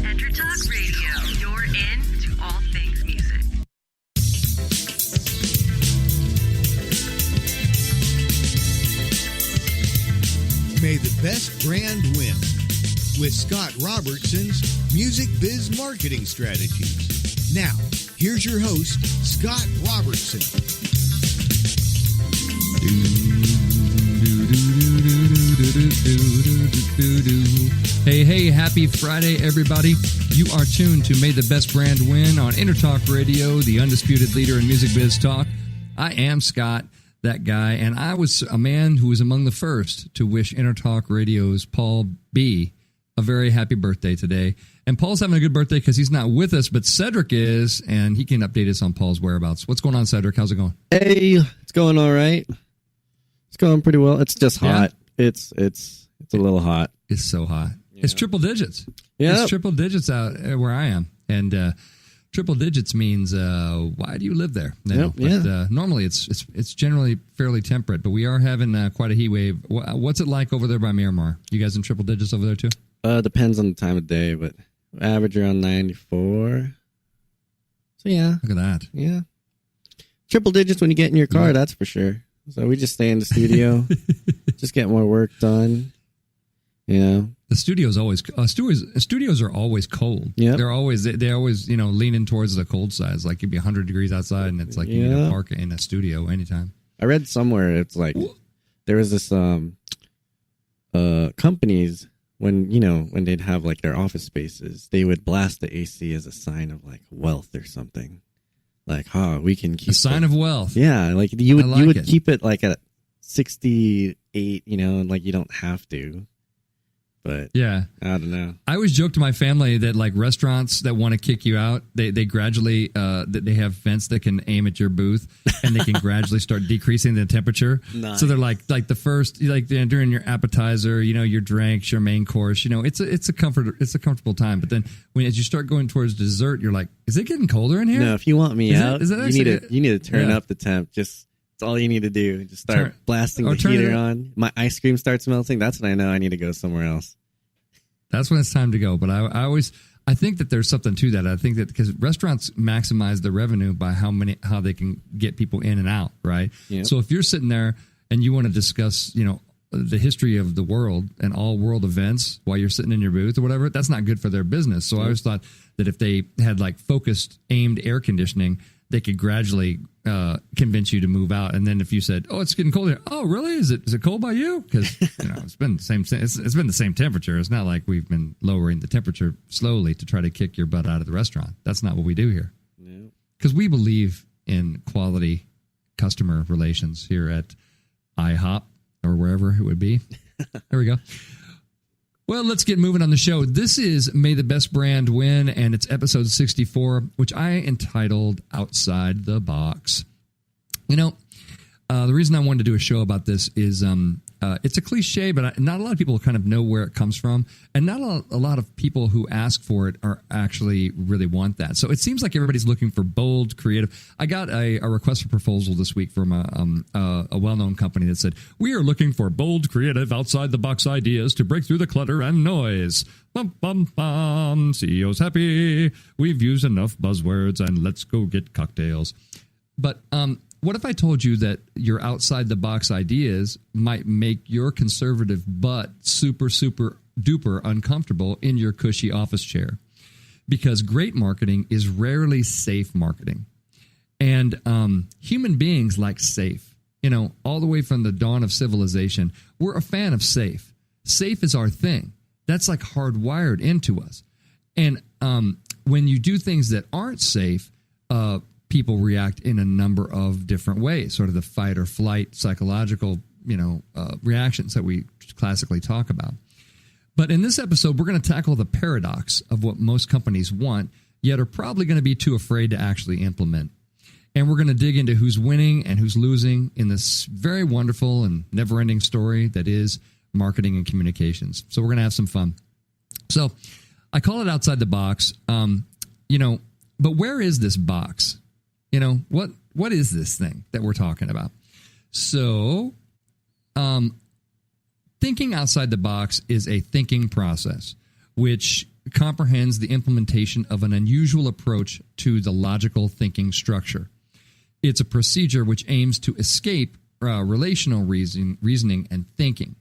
Enter Talk Radio. You're in to all things music. May the best brand win with Scott Robertson's Music Biz Marketing Strategies. Now, here's your host, Scott Robertson. Hey, happy Friday, everybody. You are tuned to May the Best Brand Win on Intertalk Radio, the undisputed leader in music biz talk. I am Scott, that guy, and I was a man who was among the first to wish Intertalk Radio's Paul B. a very happy birthday today. And Paul's having a good birthday because he's not with us, but Cedric is, and he can update us on Paul's whereabouts. What's going on, Cedric? How's it going? Hey, it's going all right. It's going pretty well. It's just hot. Yeah. It's a little hot. It's so hot. Yeah. It's triple digits. Yeah, it's triple digits out where I am, and triple digits means why do you live there? No, but normally it's generally fairly temperate, but we are having quite a heat wave. What's it like over there by Miramar? You guys in triple digits over there too? Depends on the time of day, but average around 94. So yeah, look at that. Yeah, triple digits when you get in your car. That's for sure. So we just stay in the studio, just get more work done. You know, the studio's always studios are always cold. Yeah, they always leaning towards the cold side. It's like it could be 100 degrees outside, and it's like you need to park in a studio anytime. I read somewhere it's like there was this companies when they'd have like their office spaces, they would blast the AC as a sign of like wealth or something. Like, we can keep a sign of wealth. Yeah, like you would keep it like at 68, and like you don't have to. But yeah, I don't know. I always joke to my family that like restaurants that want to kick you out, they gradually they have vents that can aim at your booth, and they can gradually start decreasing the temperature. Nice. So they're like the first, like during your appetizer, your drinks, your main course, it's a comfortable time. But then as you start going towards dessert, you're like, is it getting colder in here? No, if you want me out, you need to turn up the temp. That's all you need to do. Just start blasting the heater on. My ice cream starts melting. That's when I know I need to go somewhere else. That's when it's time to go. But I think that there's something to that. I think that because restaurants maximize the revenue by how they can get people in and out, right? Yep. So if you're sitting there and you want to discuss, the history of the world and all world events while you're sitting in your booth or whatever, that's not good for their business. So I always thought that if they had like focused, aimed air conditioning, they could gradually convince you to move out. And then if you said, "Oh, it's getting cold here," "Oh, really? Is it cold by you?" Because it's been the same. It's been the same temperature. It's not like we've been lowering the temperature slowly to try to kick your butt out of the restaurant. That's not what we do here. Because we believe in quality customer relations here at IHOP or wherever it would be. There we go. Well, let's get moving on the show. This is May the Best Brand Win, and it's episode 64, which I entitled Outside the Box. The reason I wanted to do a show about this is it's a cliche, but not a lot of people kind of know where it comes from, and not a lot of people who ask for it are actually really want that. So it seems like everybody's looking for bold, creative. I got a request for proposal this week from a well-known company that said, "We are looking for bold, creative, outside-the-box ideas to break through the clutter and noise. Bum, bum, bum. CEO's happy. We've used enough buzzwords, and let's go get cocktails." But what if I told you that your outside-the-box ideas might make your conservative butt super, super duper uncomfortable in your cushy office chair? Because great marketing is rarely safe marketing. And human beings like safe. All the way from the dawn of civilization, we're a fan of safe. Safe is our thing. That's like hardwired into us. And when you do things that aren't safe, people react in a number of different ways, sort of the fight or flight psychological, reactions that we classically talk about. But in this episode, we're going to tackle the paradox of what most companies want, yet are probably going to be too afraid to actually implement. And we're going to dig into who's winning and who's losing in this very wonderful and never-ending story that is marketing and communications. So we're going to have some fun. So I call it outside the box, but where is this box? What is this thing that we're talking about? So, thinking outside the box is a thinking process, which comprehends the implementation of an unusual approach to the logical thinking structure. It's a procedure which aims to escape relational reasoning and thinking.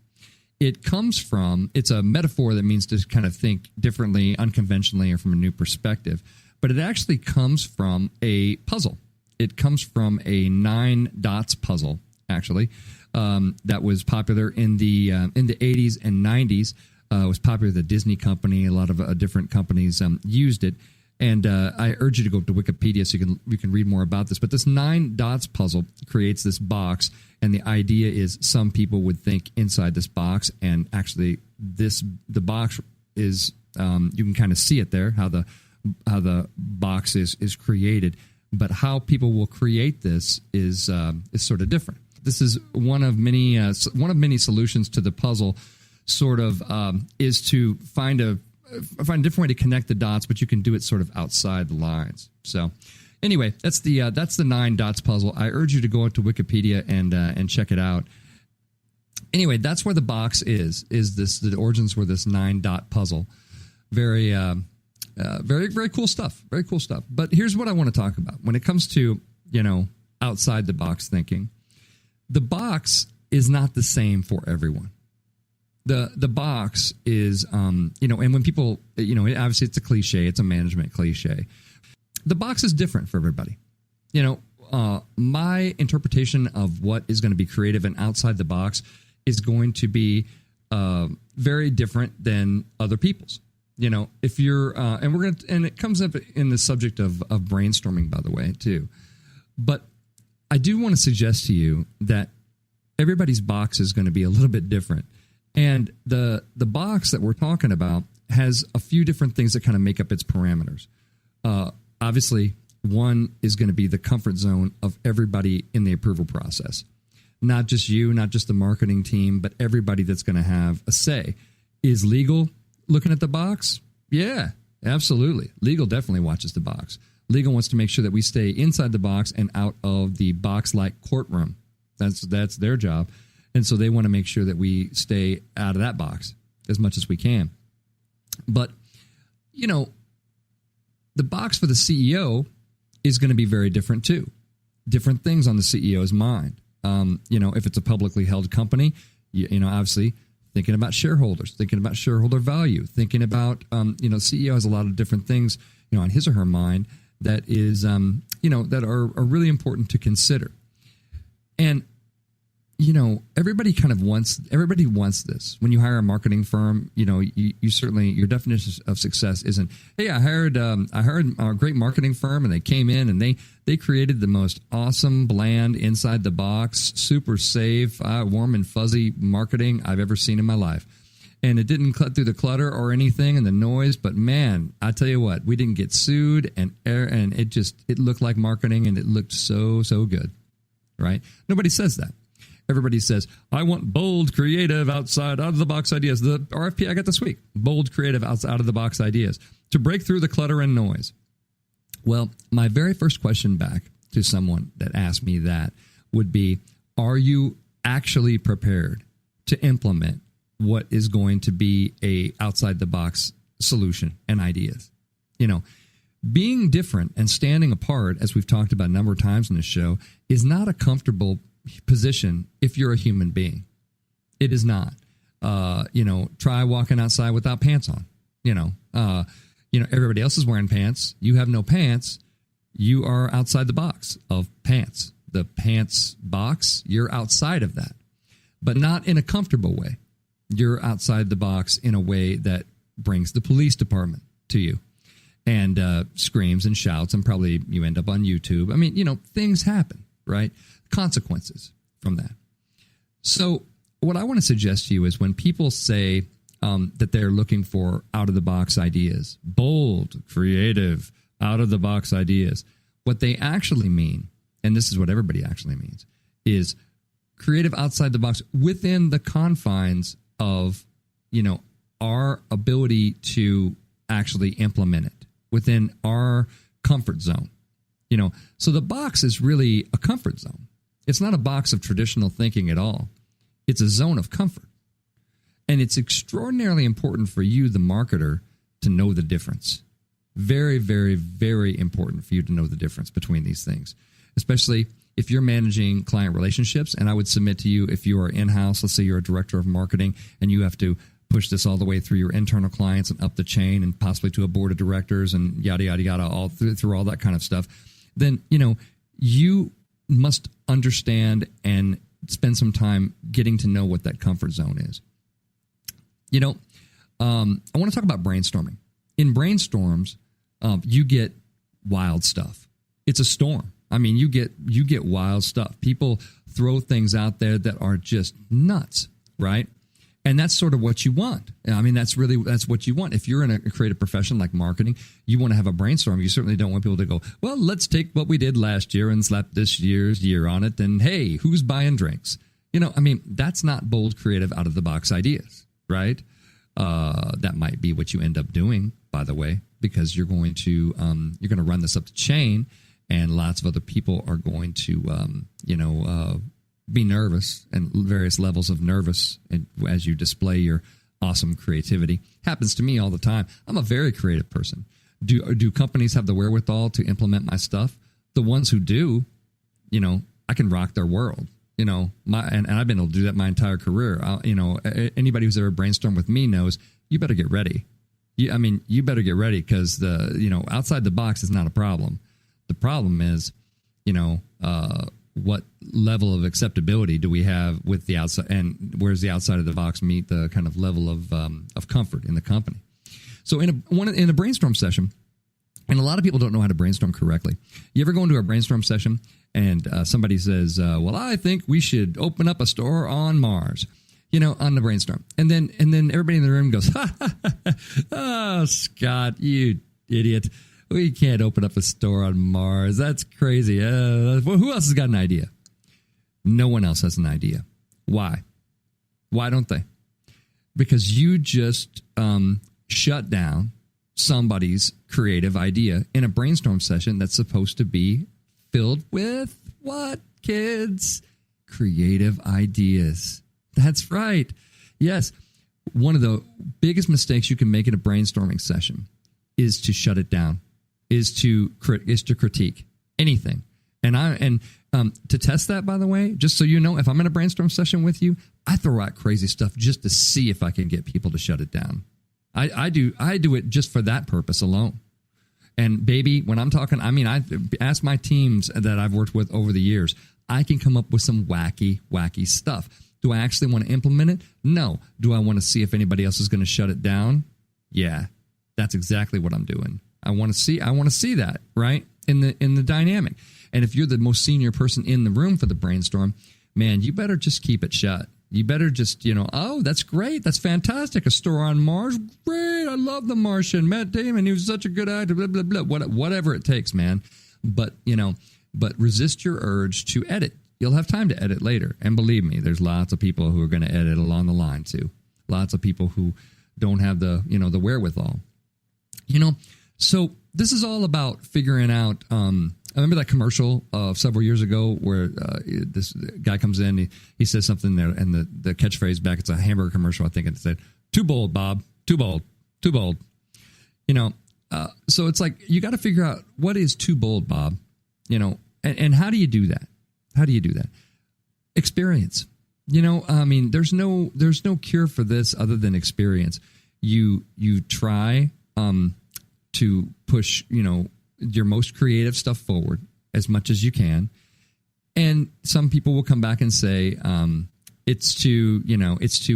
It's a metaphor that means to kind of think differently, unconventionally, or from a new perspective. But it actually comes from a puzzle. It comes from a 9 dots puzzle, actually, that was popular in the 80s and 90s. It was popular with the Disney company. A lot of different companies used it. And I urge you to go to Wikipedia so you can read more about this. But this 9 dots puzzle creates this box, and the idea is some people would think inside this box, and actually the box is you can kind of see it there how the box is created, but how people will create this is sort of different. This is one of many solutions to the puzzle. Sort of is to find a different way to connect the dots, but you can do it sort of outside the lines. So, anyway, that's the 9 dots puzzle. I urge you to go to Wikipedia and check it out. Anyway, that's where the box is this. The origins were this 9 dot puzzle. Very, very cool stuff. Very cool stuff. But here's what I want to talk about when it comes to outside the box thinking. The box is not the same for everyone. The box is, and when people, obviously it's a cliche, it's a management cliche. The box is different for everybody. My interpretation of what is going to be creative and outside the box is going to be very different than other people's. If you're, and it comes up in the subject of brainstorming, by the way, too. But I do want to suggest to you that everybody's box is going to be a little bit different. And the box that we're talking about has a few different things that kind of make up its parameters. Obviously, one is going to be the comfort zone of everybody in the approval process. Not just you, not just the marketing team, but everybody that's going to have a say. Is legal looking at the box? Yeah, absolutely. Legal definitely watches the box. Legal wants to make sure that we stay inside the box and out of the box-like courtroom. That's their job. And so they want to make sure that we stay out of that box as much as we can. But, the box for the CEO is going to be very different too. Different things on the CEO's mind. If it's a publicly held company, obviously thinking about shareholders, thinking about shareholder value, thinking about, CEO has a lot of different things, on his or her mind that is, that are really important to consider. And, everybody wants this. When you hire a marketing firm, you certainly, your definition of success isn't, hey, I hired a great marketing firm and they came in and they created the most awesome, bland, inside the box, super safe, warm and fuzzy marketing I've ever seen in my life. And it didn't cut through the clutter or anything and the noise, but man, I tell you what, we didn't get sued and it looked like marketing and it looked so good, right? Nobody says that. Everybody says, I want bold, creative, out of the box ideas. The RFP I got this week, bold, creative, out of the box ideas to break through the clutter and noise. Well, my very first question back to someone that asked me that would be, are you actually prepared to implement what is going to be a outside the box solution and ideas? Being different and standing apart, as we've talked about a number of times in this show, is not a comfortable position if you're a human being. It is not. Try walking outside without pants on. Everybody else is wearing pants. You have no pants. You are outside the box of pants. The pants box, you're outside of that, but not in a comfortable way. You're outside the box in a way that brings the police department to you and screams and shouts, and probably you end up on YouTube. I mean, things happen, right? Consequences from that. So what I want to suggest to you is when people say that they're looking for out-of-the-box ideas, bold, creative, out-of-the-box ideas, what they actually mean, and this is what everybody actually means, is creative outside the box within the confines of, our ability to actually implement it, within our comfort zone. So the box is really a comfort zone. It's not a box of traditional thinking at all. It's a zone of comfort. And it's extraordinarily important for you, the marketer, to know the difference. Very, very, very important for you to know the difference between these things, especially if you're managing client relationships. And I would submit to you, if you are in-house, let's say you're a director of marketing and you have to push this all the way through your internal clients and up the chain and possibly to a board of directors and yada, yada, yada, all through all that kind of stuff, then, you must understand and spend some time getting to know what that comfort zone is. I want to talk about brainstorming. In brainstorms, you get wild stuff. It's a storm. I mean, you get wild stuff. People throw things out there that are just nuts, right? And that's sort of what you want. I mean, that's what you want. If you're in a creative profession like marketing, you want to have a brainstorm. You certainly don't want people to go, well, let's take what we did last year and slap this year's year on it. And hey, who's buying drinks? That's not bold, creative, out of the box ideas, right? That might be what you end up doing, by the way, because you're going to run this up the chain, and lots of other people are going to, be nervous, and various levels of nervous, and as you display your awesome creativity. Happens to me all the time. I'm a very creative person. Do companies have the wherewithal to implement my stuff? The ones who do, I can rock their world. And I've been able to do that my entire career. Anybody who's ever brainstormed with me knows you better get ready. You better get ready, because outside the box is not a problem. The problem is, what level of acceptability do we have with the outside, and where's the outside of the box meet the kind of level of comfort in the company? So in a brainstorm session, and a lot of people don't know how to brainstorm correctly. You ever go into a brainstorm session and somebody says, well, I think we should open up a store on Mars, on the brainstorm. And then everybody in the room goes, oh, Scott, you idiot. We can't open up a store on Mars. That's crazy. Who else has got an idea? No one else has an idea. Why? Why don't they? Because you just shut down somebody's creative idea in a brainstorm session that's supposed to be filled with what, kids? Creative ideas. That's right. Yes. One of the biggest mistakes you can make in a brainstorming session is to shut it down, is to critique anything. And to test that, by the way, just so you know, if I'm in a brainstorm session with you, I throw out crazy stuff just to see if I can get people to shut it down. I do it just for that purpose alone. And baby, when I'm talking, I ask my teams that I've worked with over the years, I can come up with some wacky stuff. Do I actually want to implement it? No. Do I want to see if anybody else is going to shut it down? Yeah, that's exactly what I'm doing. I want to see that, right? In the dynamic. And if you're the most senior person in the room for the brainstorm, man, you better just keep it shut. You better just, oh, that's great. That's fantastic. A store on Mars. Great. I love The Martian. Matt Damon, he was such a good actor, blah, blah, blah. Whatever it takes, man. But resist your urge to edit. You'll have time to edit later. And believe me, there's lots of people who are going to edit along the line too. Lots of people who don't have the wherewithal. So this is all about figuring out. I remember that commercial several years ago where this guy comes in, he says something there, and the catchphrase back, it's a hamburger commercial, I think, and it said, "Too bold, Bob. Too bold. Too bold." So it's like you got to figure out what is too bold, Bob. And how do you do that? How do you do that? Experience. There's no cure for this other than experience. You try to push, your most creative stuff forward as much as you can. And some people will come back and say, it's too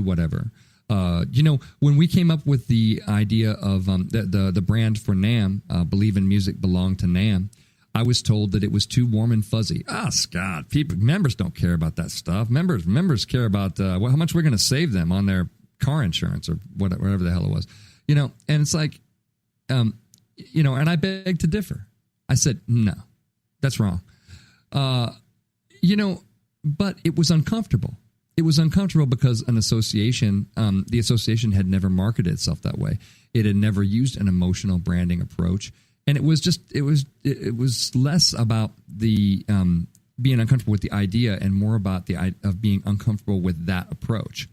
whatever. When we came up with the idea of the brand for NAM, Believe in Music, Belong to NAM, I was told that it was too warm and fuzzy. Scott, members don't care about that stuff. Members care about how much we're going to save them on their car insurance or whatever the hell it was. And it's like, and I beg to differ. I said, no, that's wrong. But it was uncomfortable. It was uncomfortable because the association had never marketed itself that way. It had never used an emotional branding approach. And it was less about the being uncomfortable with the idea and more about of being uncomfortable with that approach.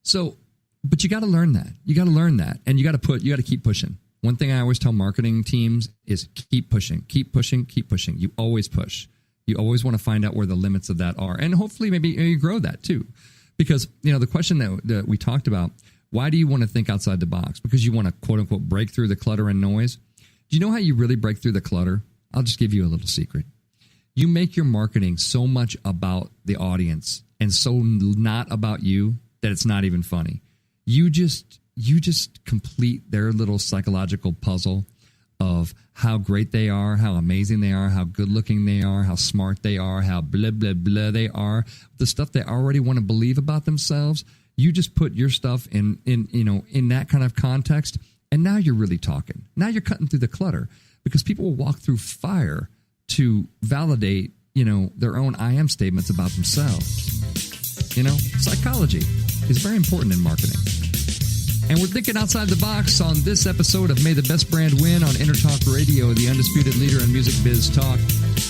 So But you got to learn that. You got to learn that. And you got to keep pushing. One thing I always tell marketing teams is keep pushing, keep pushing, keep pushing. You always push. You always want to find out where the limits of that are. And hopefully maybe you grow that too. Because, the question that we talked about, why do you want to think outside the box? Because you want to, quote unquote, break through the clutter and noise. Do you know how you really break through the clutter? I'll just give you a little secret. You make your marketing so much about the audience and so not about you that it's not even funny. You just complete their little psychological puzzle of how great they are, how amazing they are, how good looking they are, how smart they are, how blah, blah, blah they are, the stuff they already want to believe about themselves. You just put your stuff in that kind of context. And now you're really talking. Now you're cutting through the clutter because people will walk through fire to validate, their own I am statements about themselves. Psychology is very important in marketing. And we're thinking outside the box on this episode of May the Best Brand Win on Intertalk Radio, the undisputed leader in music biz talk.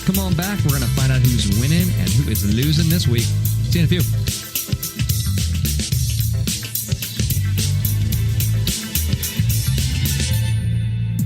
Come on back. We're going to find out who's winning and who is losing this week. See you in a few.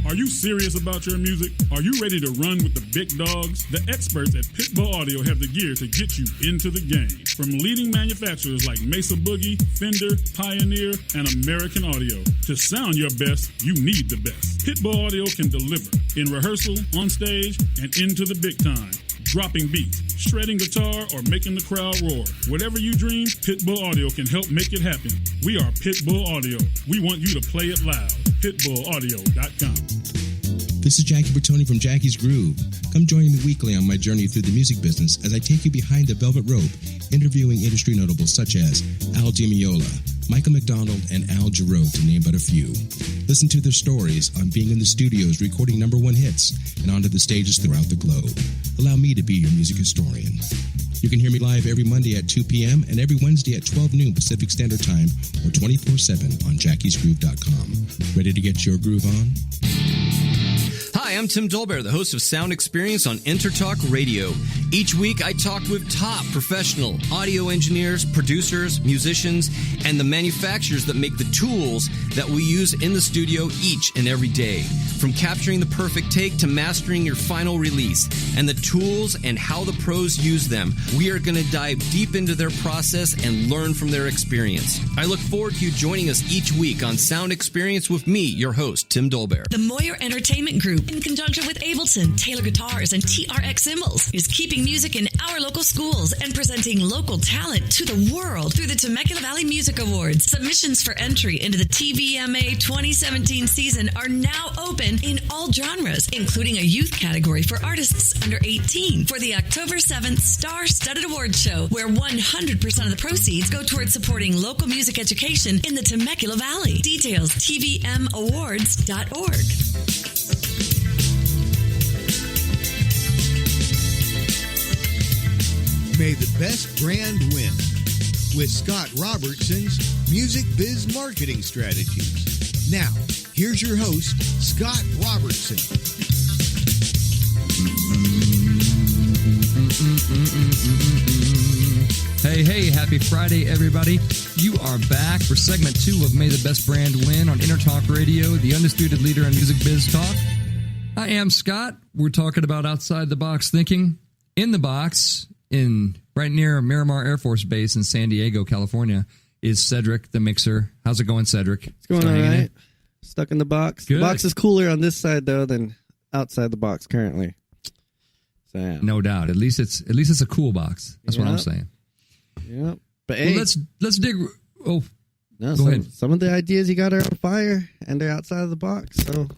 Are you serious about your music? Are you ready to run with the big dogs? The experts at Pitbull Audio have the gear to get you into the game. From leading manufacturers like Mesa Boogie, Fender, Pioneer, and American Audio. To sound your best, you need the best. Pitbull Audio can deliver in rehearsal, on stage, and into the big time. Dropping beats, shredding guitar, or making the crowd roar. Whatever you dream, Pitbull Audio can help make it happen. We are Pitbull Audio. We want you to play it loud. PitbullAudio.com. This is Jackie Bertoni from Jackie's Groove. Come join me weekly on my journey through the music business as I take you behind the velvet rope, interviewing industry notables such as Al Di Meola, Michael McDonald, and Al Jarreau, to name but a few. Listen to their stories on being in the studios recording #1 hits and onto the stages throughout the globe. Allow me to be your music historian. You can hear me live every Monday at 2 p.m. and every Wednesday at 12 noon Pacific Standard Time or 24/7 on jackiesgroove.com. Ready to get your groove on? Hi, I'm Tim Dolbear, the host of Sound Experience on Intertalk Radio. Each week, I talk with top professional audio engineers, producers, musicians, and the manufacturers that make the tools that we use in the studio each and every day. From capturing the perfect take to mastering your final release, and the tools and how the pros use them, we are going to dive deep into their process and learn from their experience. I look forward to you joining us each week on Sound Experience with me, your host, Tim Dolbear. The Moyer Entertainment Group, in conjunction with Ableton, Taylor Guitars, and TRX Cymbals, is keeping music in our local schools and presenting local talent to the world through the Temecula Valley Music Awards. Submissions for entry into the TVMA 2017 season are now open in all genres, including a youth category for artists under 18 for the October 7th Star-Studded Awards Show, where 100% of the proceeds go towards supporting local music education in the Temecula Valley. Details, tvmawards.org. May the best brand win with Scott Robertson's Music Biz Marketing Strategies. Now, here's your host, Scott Robertson. Hey, happy Friday, everybody. You are back for segment 2 of May the Best Brand Win on Intertalk Radio, the undisputed leader in music biz talk. I am Scott. We're talking about outside the box thinking. In the box, right near Miramar Air Force Base in San Diego, California, is Cedric the Mixer. How's it going, Cedric? It's going all right. Stuck in the box. Good. The box is cooler on this side, though, than outside the box currently. So, yeah. No doubt. At least it's a cool box. That's what I'm saying. Yep. But well, hey, let's dig. Oh, no, go ahead. Some of the ideas you got are on fire, and they're outside of the box. So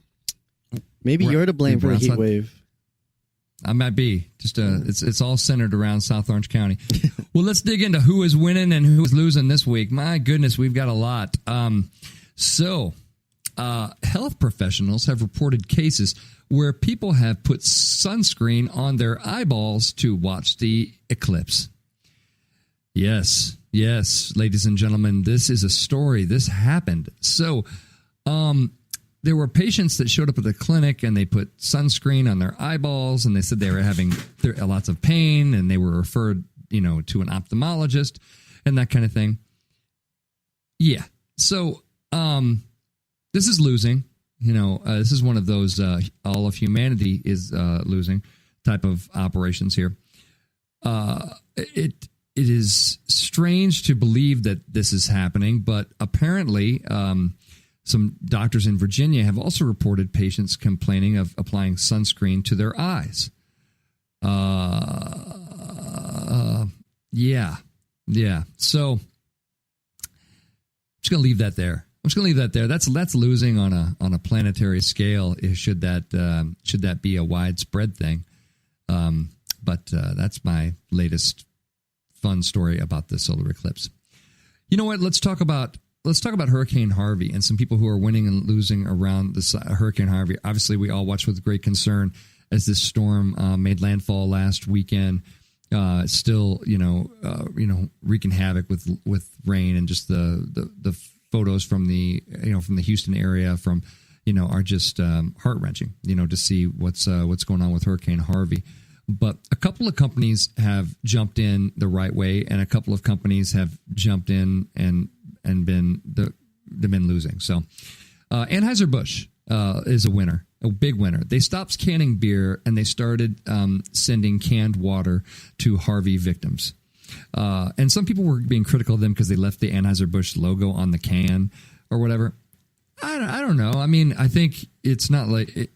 maybe you're to blame for the heat wave. I might be. Just it's all centered around South Orange County. Well, let's dig into who is winning and who is losing this week. My goodness, we've got a lot. Health professionals have reported cases where people have put sunscreen on their eyeballs to watch the eclipse. Yes, ladies and gentlemen, this is a story. This happened. So, there were patients that showed up at the clinic and they put sunscreen on their eyeballs and they said they were having lots of pain and they were referred, to an ophthalmologist and that kind of thing. Yeah, So this is losing. This is one of those all of humanity is losing type of operations here. It is strange to believe that this is happening, but apparently some doctors in Virginia have also reported patients complaining of applying sunscreen to their eyes. Yeah. So I'm just gonna leave that there. That's losing on a planetary scale. Should that be a widespread thing? But that's my latest fun story about the solar eclipse. You know what? Let's talk about Hurricane Harvey and some people who are winning and losing around this Hurricane Harvey. Obviously, we all watched with great concern as this storm made landfall last weekend. Still, wreaking havoc with rain, and just the photos from the Houston area are just heart wrenching. To see what's going on with Hurricane Harvey. But a couple of companies have jumped in the right way, and a couple of companies have jumped in and been losing. So Anheuser-Busch is a winner, a big winner. They stopped canning beer and they started sending canned water to Harvey victims. And some people were being critical of them because they left the Anheuser-Busch logo on the can or whatever. I don't know. I mean, I think it's not like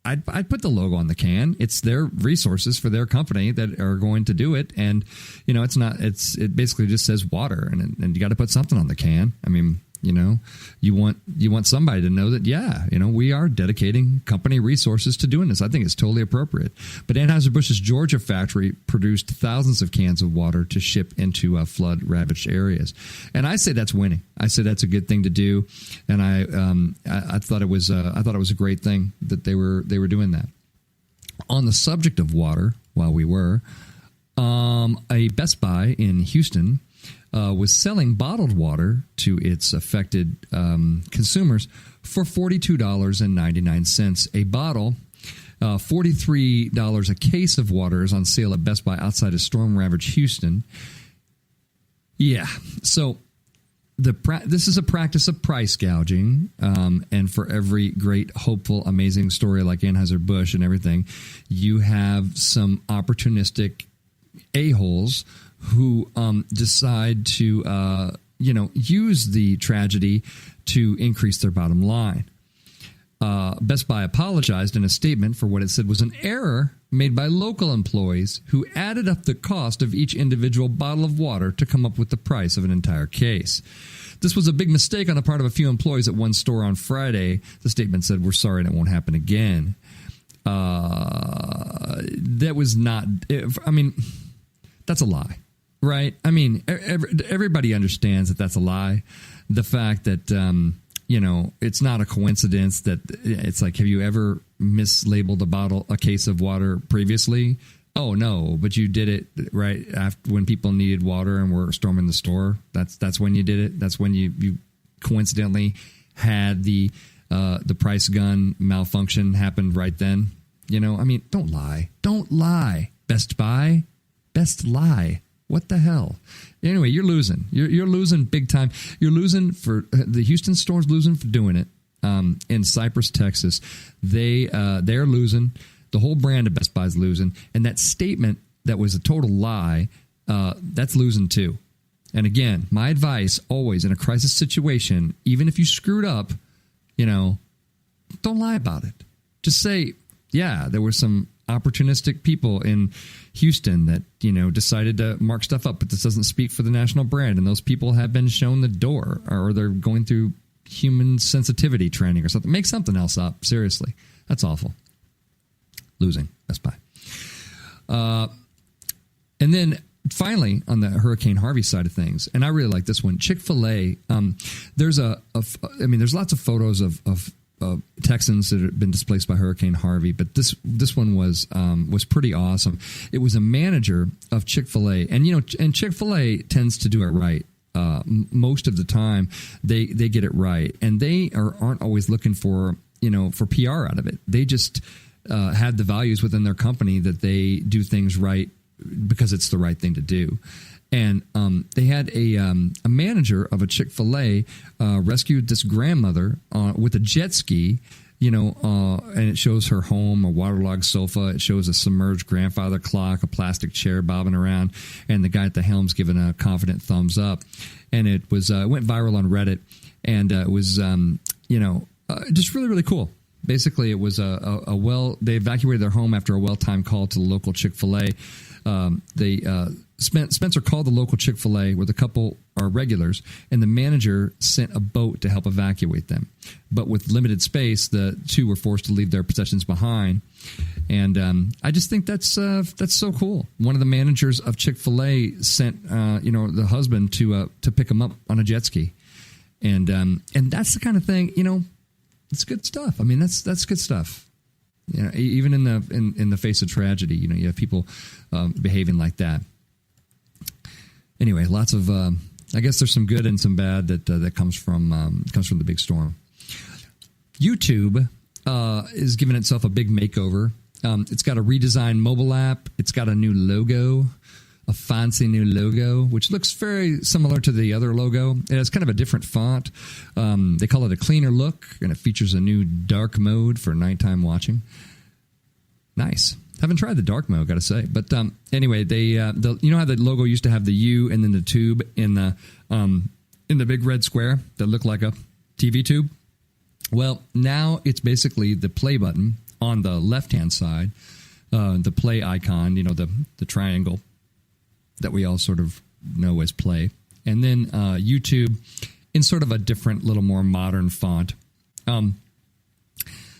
I'd put the logo on the can. It's their resources for their company that are going to do it. And, it basically just says water and you got to put something on the can. I mean, you want somebody to know that, we are dedicating company resources to doing this. I think it's totally appropriate. But Anheuser-Busch's Georgia factory produced thousands of cans of water to ship into flood ravaged areas. And I say that's winning. I say that's a good thing to do. And I thought it was a great thing that they were doing that. On the subject of water, while we were, a Best Buy in Houston was selling bottled water to its affected consumers for $42.99 a bottle. $43 a case of water is on sale at Best Buy outside of storm-ravaged Houston. Yeah, so this is a practice of price gouging, and for every great, hopeful, amazing story like Anheuser-Busch and everything, you have some opportunistic a-holes who decide to, use the tragedy to increase their bottom line. Best Buy apologized in a statement for what it said was an error made by local employees who added up the cost of each individual bottle of water to come up with the price of an entire case. This was a big mistake on the part of a few employees at one store on Friday. The statement said, "We're sorry and it won't happen again." That was not, that's a lie. Right. I mean, everybody understands that that's a lie. The fact that, it's not a coincidence that it's like, have you ever mislabeled a case of water previously? Oh, no, but you did it right after when people needed water and were storming the store. That's when you did it. That's when you coincidentally had the price gun malfunction happened right then. Don't lie. Don't lie. Best Buy. Best lie. What the hell? Anyway, you're losing. You're losing big time. You're losing for the Houston store's losing for doing it. In Cypress, Texas, they're losing. The whole brand of Best Buy is losing, and that statement that was a total lie, that's losing too. And again, my advice always in a crisis situation, even if you screwed up, don't lie about it. Just say, yeah, there were some opportunistic people in Houston that, decided to mark stuff up, but this doesn't speak for the national brand. And those people have been shown the door, or they're going through human sensitivity training or something. Make something else up. Seriously. That's awful. Losing. Best Buy. And then finally, on the Hurricane Harvey side of things, and I really like this one, Chick-fil-A. There's lots of photos of Texans that have been displaced by Hurricane Harvey, but this one was pretty awesome. It was a manager of Chick-fil-A, and Chick-fil-A tends to do it right. Most of the time, they get it right, and they aren't always looking for PR out of it. They just had the values within their company that they do things right because it's the right thing to do. And they had a manager of a Chick-fil-A rescued this grandmother with a jet ski, and it shows her home, a waterlogged sofa. It shows a submerged grandfather clock, a plastic chair bobbing around, and the guy at the helm's giving a confident thumbs up. And it went viral on Reddit, and it was just really, really cool. Basically, it was they evacuated their home after a well-timed call to the local Chick-fil-A. Spencer called the local Chick-fil-A where the couple are regulars, and the manager sent a boat to help evacuate them. But with limited space, the two were forced to leave their possessions behind. And I just think that's so cool. One of the managers of Chick-fil-A sent the husband to pick him up on a jet ski, and that's the kind of thing, it's good stuff. I mean, that's good stuff. Even in the face of tragedy, you have people behaving like that. Anyway, lots of I guess there's some good and some bad that comes from the big storm. YouTube is giving itself a big makeover. It's got a redesigned mobile app. It's got a new logo, a fancy new logo, which looks very similar to the other logo. It has kind of a different font. They call it a cleaner look, and it features a new dark mode for nighttime watching. Nice. Haven't tried the dark mode, got to say. But anyway, they how the logo used to have the U and then the tube in the big red square that looked like a TV tube? Well, now it's basically the play button on the left-hand side, the play icon, the triangle that we all sort of know as play. And then YouTube in sort of a different, little more modern font.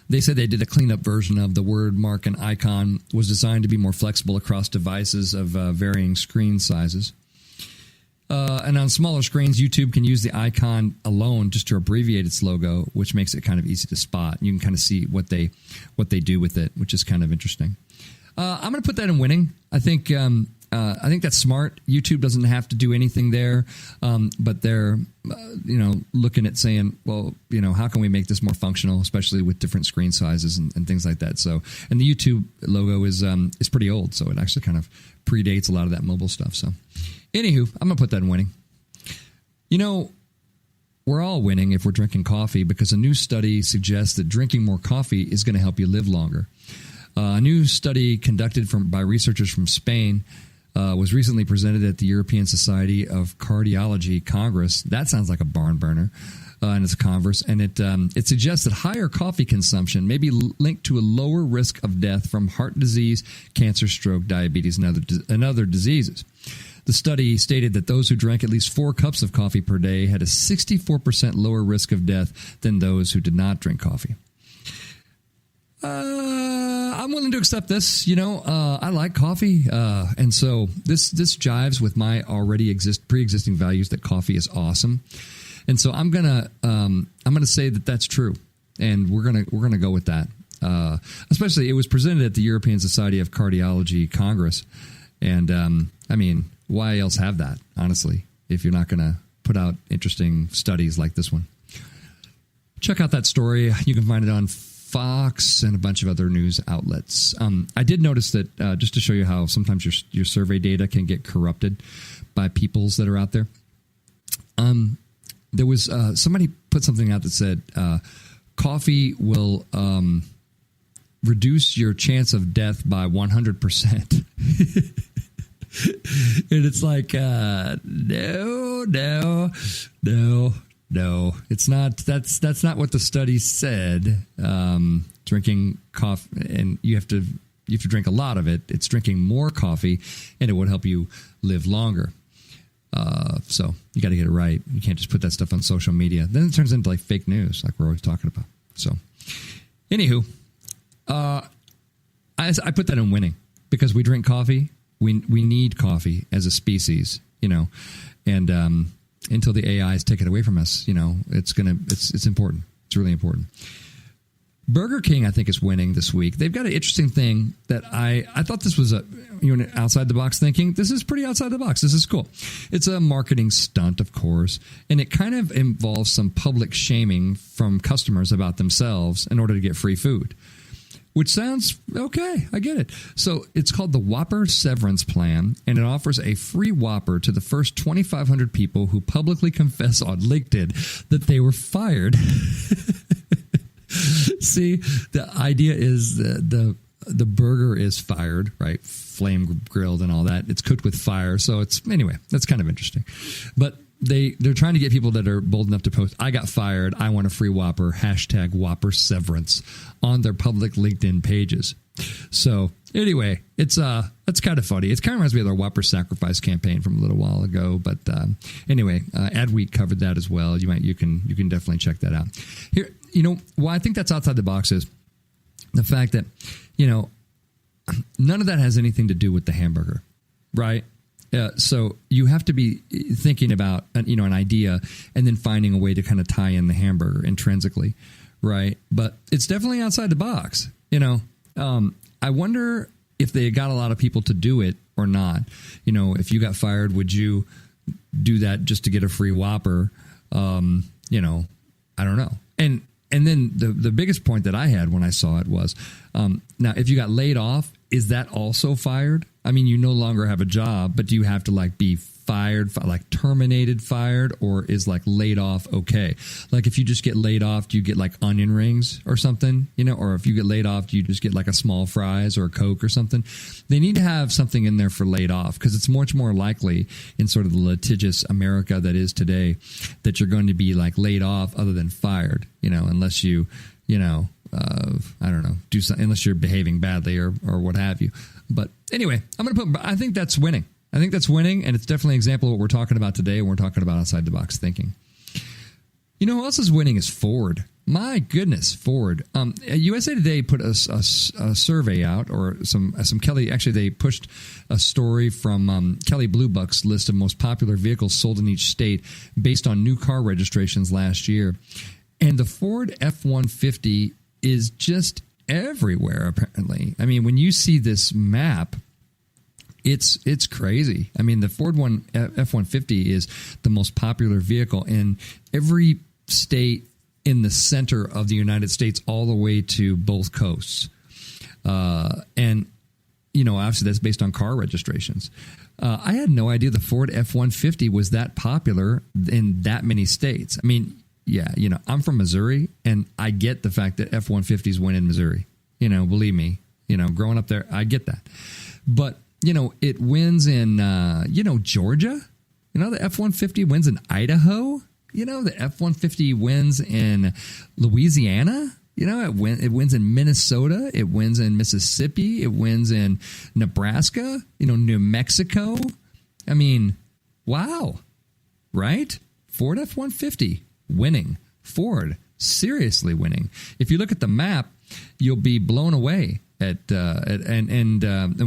They said they did a cleanup version of the word, mark, and icon. Was designed to be more flexible across devices of varying screen sizes. And on smaller screens, YouTube can use the icon alone just to abbreviate its logo, which makes it kind of easy to spot. You can kind of see what they do with it, which is kind of interesting. I'm going to put that in winning. I think that's smart. YouTube doesn't have to do anything there, but they're looking at saying, well, how can we make this more functional, especially with different screen sizes and things like that. So, and the YouTube logo is pretty old, so it actually kind of predates a lot of that mobile stuff. So, anywho, I'm gonna put that in winning. We're all winning if we're drinking coffee because a new study suggests that drinking more coffee is going to help you live longer. A new study conducted by researchers from Spain was recently presented at the European Society of Cardiology Congress. That sounds like a barn burner, and it's a converse. And it suggests that higher coffee consumption may be linked to a lower risk of death from heart disease, cancer, stroke, diabetes, and other diseases. The study stated that those who drank at least 4 cups of coffee per day had a 64% lower risk of death than those who did not drink coffee. I'm willing to accept this. I like coffee, and so this jives with my already pre-existing values that coffee is awesome, and so I'm gonna say that that's true, and we're gonna go with that. Especially, it was presented at the European Society of Cardiology Congress, and I mean, why else have that? Honestly, if you're not gonna put out interesting studies like this one, check out that story. You can find it on Fox and a bunch of other news outlets. I did notice that just to show you how sometimes your survey data can get corrupted by peoples that are out there. There was somebody put something out that said coffee will reduce your chance of death by 100%. And it's like, no, it's not. That's not what the study said. Drinking coffee, and you have to drink a lot of it. It's drinking more coffee, and it would help you live longer. So you got to get it right. You can't just put that stuff on social media. Then it turns into like fake news, like we're always talking about. So, anywho, I put that in winning because we drink coffee. We need coffee as a species, and until the AIs take it away from us, it's important. It's really important. Burger King, I think, is winning this week. They've got an interesting thing that I thought this was outside the box thinking. This is pretty outside the box. This is cool. It's a marketing stunt, of course, and it kind of involves some public shaming from customers about themselves in order to get free food. which sounds okay. I get it. So it's called the Whopper Severance Plan, and it offers a free Whopper to the first 2,500 people who publicly confess on LinkedIn that they were fired. See, the idea is the burger is fired, right? Flame grilled and all that. It's cooked with fire. So anyway, that's kind of interesting. But they're trying to get people that are bold enough to post, I got fired, I want a free Whopper, hashtag Whopper Severance on their public LinkedIn pages. So anyway, it's kind of funny. It kind of reminds me of their Whopper Sacrifice campaign from a little while ago. But anyway, Adweek covered that as well. You can definitely check that out. Here, why I think that's outside the box is the fact that, none of that has anything to do with the hamburger, right? So you have to be thinking about, an idea and then finding a way to kind of tie in the hamburger intrinsically, right? But it's definitely outside the box. I wonder if they got a lot of people to do it or not. If you got fired, would you do that just to get a free Whopper? I don't know. And then the biggest point that I had when I saw it was, now, if you got laid off, is that also fired? I mean, you no longer have a job, but do you have to be fired, terminated, fired, or is laid off okay? If you just get laid off, do you get onion rings or something, or if you get laid off, do you just get a small fries or a Coke or something? They need to have something in there for laid off, because it's much more likely in sort of the litigious America that is today that you're going to be laid off other than fired, unless you, I don't know, do something, unless you're behaving badly or what have you. But anyway, I think that's winning. I think that's winning, and it's definitely an example of what we're talking about today when we're talking about outside the box thinking. Who else is winning is Ford. My goodness, Ford. USA Today put a survey out, or some Kelly. Actually, they pushed a story from Kelly Blue Book's list of most popular vehicles sold in each state based on new car registrations last year, and the Ford F-150 is just everywhere. Apparently, I mean, when you see this map, it's crazy. I mean, the Ford F-150 is the most popular vehicle in every state in the center of the United States, all the way to both coasts. And, obviously that's based on car registrations. I had no idea the Ford F-150 was that popular in that many states. I mean, yeah, I'm from Missouri, and I get the fact that F-150s win in Missouri. Believe me, growing up there, I get that. But it wins in, Georgia. The F-150 wins in Idaho. The F-150 wins in Louisiana. It wins in Minnesota. It wins in Mississippi. It wins in Nebraska. New Mexico. I mean, wow, right? Ford F-150 winning. Ford seriously winning. If you look at the map, you'll be blown away. And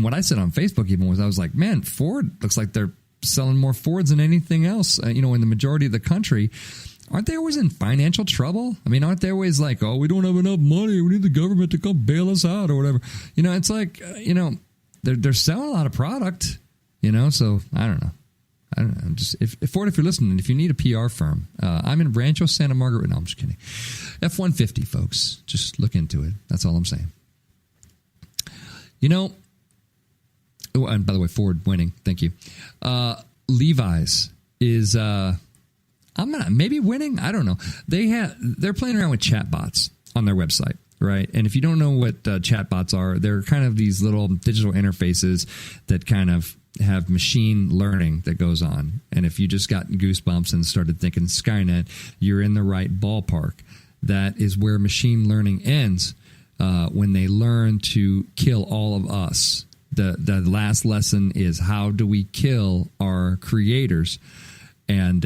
what I said on Facebook even was, I was like, man, Ford looks like they're selling more Fords than anything else, in the majority of the country. Aren't they always in financial trouble? I mean, aren't they always like, oh, we don't have enough money, we need the government to come bail us out or whatever? It's like, they're selling a lot of product, so I don't know. Just if Ford, if you're listening, if you need a PR firm, I'm in Rancho Santa Margaret. No, I'm just kidding. F-150, folks, just look into it. That's all I'm saying. Oh, and by the way, Ford winning. Thank you. Levi's is, maybe winning. I don't know. They're playing around with chatbots on their website, right? And if you don't know what chatbots are, they're kind of these little digital interfaces that kind of have machine learning that goes on. And if you just got goosebumps and started thinking Skynet, you're in the right ballpark. That is where machine learning ends. When they learn to kill all of us. The last lesson is, how do we kill our creators? And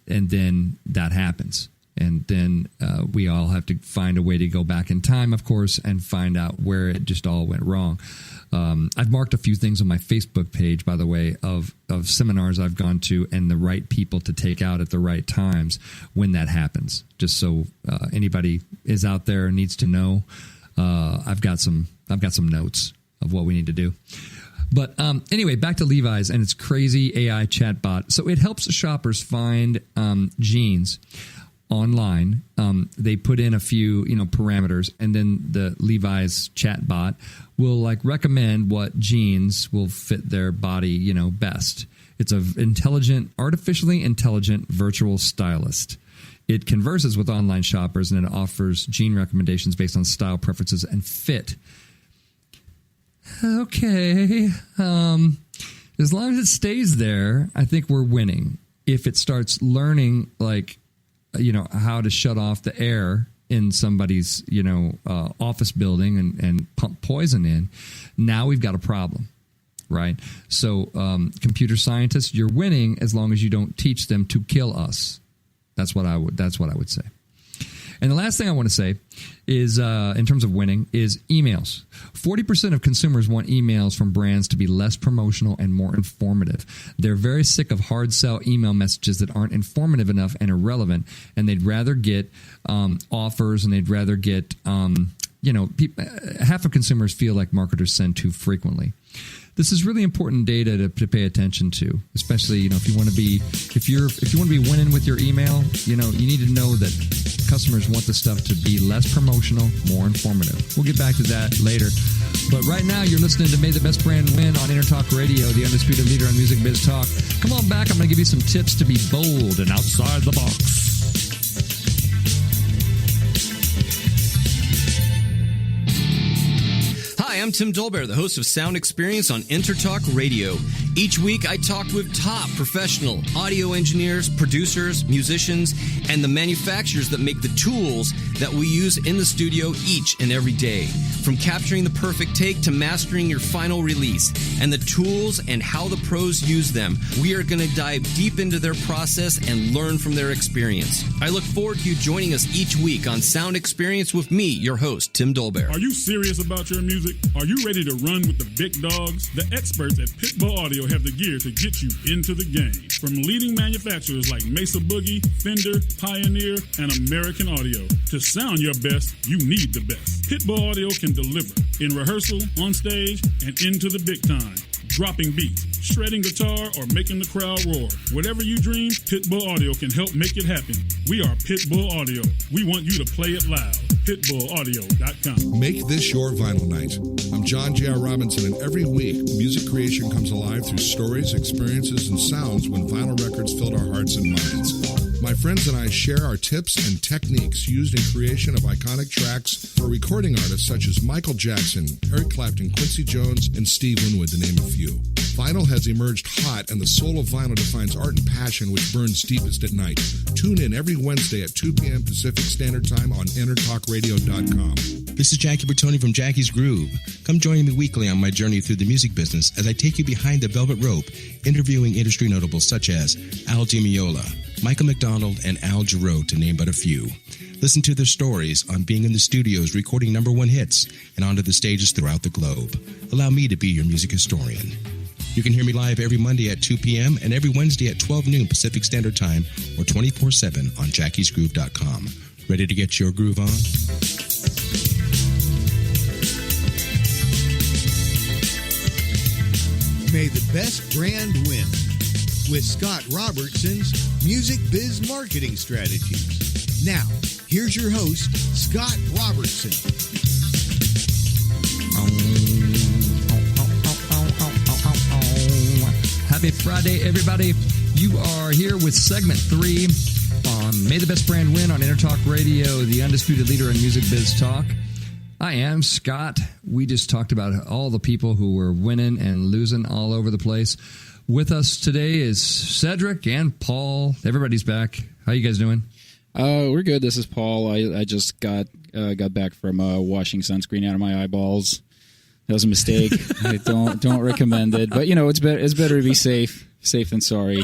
then that happens. And then we all have to find a way to go back in time, of course, and find out where it just all went wrong. I've marked a few things on my Facebook page, by the way, of seminars I've gone to and the right people to take out at the right times when that happens. Just so anybody is out there and needs to know. I've got some notes of what we need to do. But anyway, back to Levi's and its crazy AI chatbot. So it helps shoppers find jeans online. They put in a few, parameters, and then the Levi's chat bot will like recommend what jeans will fit their body, best. It's an artificially intelligent virtual stylist. It converses with online shoppers, and it offers jean recommendations based on style preferences and fit. Okay. As long as it stays there, I think we're winning. If it starts learning, how to shut off the air in somebody's, office building and pump poison in, now we've got a problem. Right. So computer scientists, you're winning as long as you don't teach them to kill us. That's what I would say. And the last thing I want to say is, in terms of winning, is emails. 40% of consumers want emails from brands to be less promotional and more informative. They're very sick of hard sell email messages that aren't informative enough and irrelevant, and they'd rather get offers, and they'd rather get, half of consumers feel like marketers send too frequently. This is really important data to pay attention to, especially if you want to be winning with your email. You need to know that customers want the stuff to be less promotional, more informative. We'll get back to that later. But right now, you're listening to May the Best Brand Win on Intertalk Radio, the undisputed leader on Music Biz Talk. Come on back. I'm going to give you some tips to be bold and outside the box. Hi, I'm Tim Dolbear, the host of Sound Experience on Intertalk Radio. Each week, I talk with top professional audio engineers, producers, musicians, and the manufacturers that make the tools that we use in the studio each and every day. From capturing the perfect take to mastering your final release, and the tools and how the pros use them, we are going to dive deep into their process and learn from their experience. I look forward to you joining us each week on Sound Experience with me, your host, Tim Dolbear. Are you serious about your music? Are you ready to run with the big dogs? The experts at Pitbull Audio have the gear to get you into the game. From leading manufacturers like Mesa Boogie, Fender, Pioneer, and American Audio. To sound your best, you need the best. Pitbull Audio can deliver in rehearsal, on stage, and into the big time. Dropping beats, shredding guitar, or making the crowd roar. Whatever you dream, Pitbull Audio can help make it happen. We are Pitbull Audio. We want you to play it loud. PitbullAudio.com. Make this your vinyl night. I'm John J.R. Robinson, and every week, music creation comes alive through stories, experiences, and sounds when vinyl records filled our hearts and minds. My friends and I share our tips and techniques used in creation of iconic tracks for recording artists such as Michael Jackson, Eric Clapton, Quincy Jones, and Steve Winwood, to name a few. Vinyl has emerged hot, and the soul of vinyl defines art and passion which burns deepest at night. Tune in every Wednesday at 2 p.m. Pacific Standard Time on InterTalkRadio.com. This is Jackie Bertoni from Jackie's Groove. Come join me weekly on my journey through the music business as I take you behind the velvet rope, interviewing industry notables such as Al Di Meola, Michael McDonald, and Al Jarreau, to name but a few. Listen to their stories on being in the studios recording #1 hits and onto the stages throughout the globe. Allow me to be your music historian. You can hear me live every Monday at 2 p.m. and every Wednesday at 12 noon Pacific Standard Time or 24/7 on jackiesgroove.com. Ready to get your groove on? May the best brand win with Scott Robertson's Music Biz Marketing Strategies. Now, here's your host, Scott Robertson. Happy Friday, everybody. You are here with segment 3 on May the Best Brand Win on Intertalk Radio, the undisputed leader in music biz talk. I am Scott. We just talked about all the people who were winning and losing all over the place. With us today is Cedric and Paul. Everybody's back. How you guys doing? We're good. This is Paul. I just got back from washing sunscreen out of my eyeballs. That was a mistake. I don't recommend it. But it's better to be safe than sorry.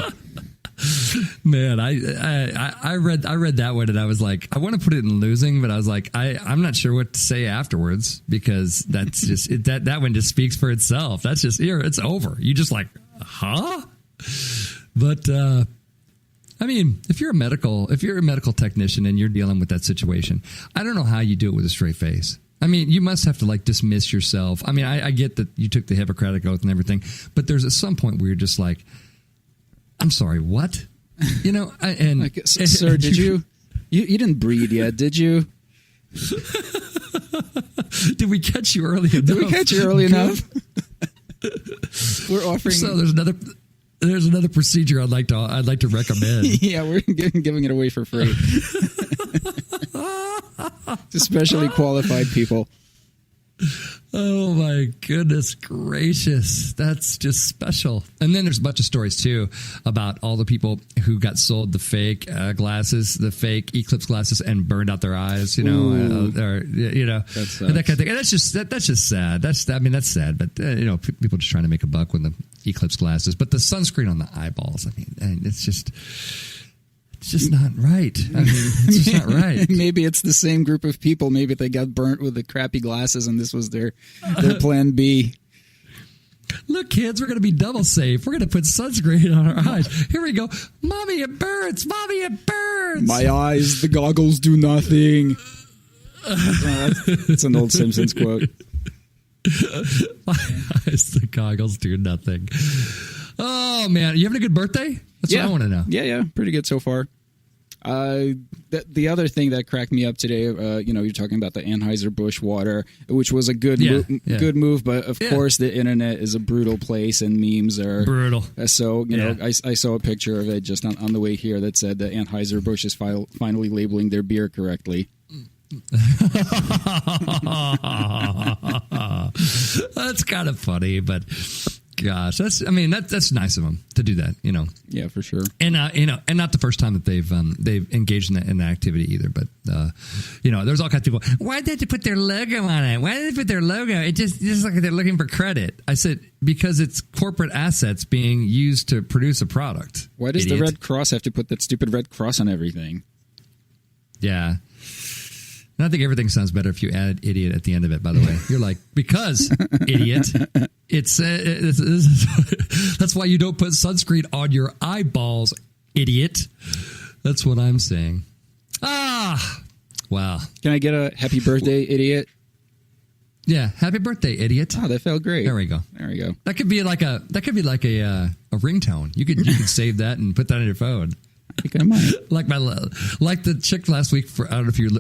Man, I read that one and I was like, I want to put it in losing, but I was like, I'm not sure what to say afterwards, because that's just that one just speaks for itself. That's just here. It's over. You just like, huh? But I mean, if you're a medical technician and you're dealing with that situation, I don't know how you do it with a straight face. I mean, you must have to dismiss yourself. I mean, I get that you took the Hippocratic Oath and everything, but there's at some point where you're just like, I'm sorry, what? Sir, did you You didn't breed yet, did you? Did we catch you early enough? Did we catch you early enough? We're offering. So there's another procedure I'd like to recommend. Yeah, we're giving it away for free. To specially qualified people. Oh my goodness gracious. That's just special. And then there's a bunch of stories too about all the people who got sold the fake glasses, the fake eclipse glasses, and burned out their eyes, or that kind of thing. And that's just sad. That's sad, but people just trying to make a buck with the eclipse glasses. But the sunscreen on the eyeballs, it's just not right. It's just not right. Maybe it's the same group of people. Maybe they got burnt with the crappy glasses and this was their plan B. Look, kids, we're going to be double safe. We're going to put sunscreen on our eyes. Here we go. Mommy, it burns. Mommy, it burns. My eyes, the goggles do nothing. That's an old Simpsons quote. My eyes, the goggles do nothing. Oh, man. You having a good birthday? That's what I want to know. Yeah. Pretty good so far. The other thing that cracked me up today, you're talking about the Anheuser-Busch water, which was a good move, but of course the internet is a brutal place and memes are brutal. So, I saw a picture of it just on the way here that said that Anheuser-Busch is finally labeling their beer correctly. That's kind of funny, but gosh, that's nice of them to do that, Yeah, for sure. And and not the first time that they've engaged in that activity either. But there's all kinds of people. Why did they put their logo on it? Why did they put their logo? It just like they're looking for credit. I said because it's corporate assets being used to produce a product. Why does the Red Cross have to put that stupid red cross on everything? Yeah. And I think everything sounds better if you add idiot at the end of it, by the way. You're like, because, idiot, it's that's why you don't put sunscreen on your eyeballs, idiot. That's what I'm saying. Wow. Can I get a happy birthday, idiot? Yeah, happy birthday, idiot. Oh, that felt great. There we go. That could be like a ringtone. You could save that and put that on your phone. I think I might. Like the chick last week. I don't know if you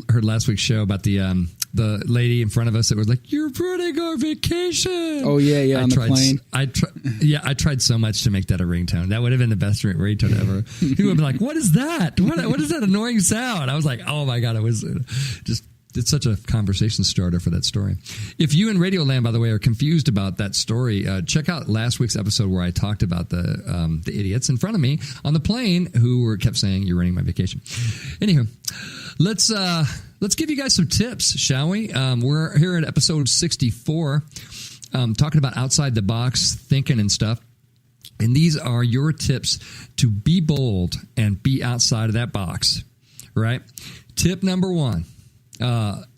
heard last week's show about the lady in front of us that was like, "You're ruining our vacation." Oh yeah, on the plane. I tried so much to make that a ringtone. That would have been the best ringtone ever. He would be like, "What is that? What is that annoying sound?" I was like, "Oh my god!" It was just. It's such a conversation starter for that story. If you in Radioland, by the way, are confused about that story, check out last week's episode where I talked about the idiots in front of me on the plane who kept saying, "You're ruining my vacation." Anywho, let's give you guys some tips, shall we? We're here at episode 64, talking about outside the box thinking and stuff. And these are your tips to be bold and be outside of that box, right? Tip number 1.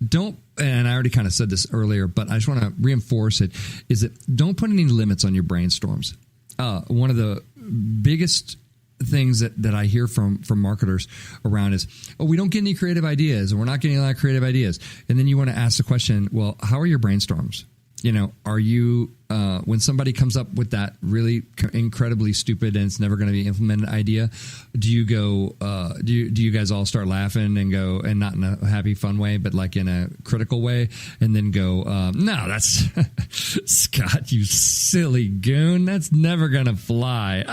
Don't, and I already kind of said this earlier, but I just want to reinforce it, is that don't put any limits on your brainstorms. One of the biggest things that I hear from marketers around is, we don't get any creative ideas, or we're not getting a lot of creative ideas. And then you want to ask the question, well, how are your brainstorms? Are you, when somebody comes up with that really incredibly stupid and it's never going to be implemented idea, do you go, do you guys all start laughing and go, and not in a happy, fun way, but like in a critical way, and then go, no, that's, Scott, you silly goon, that's never going to fly.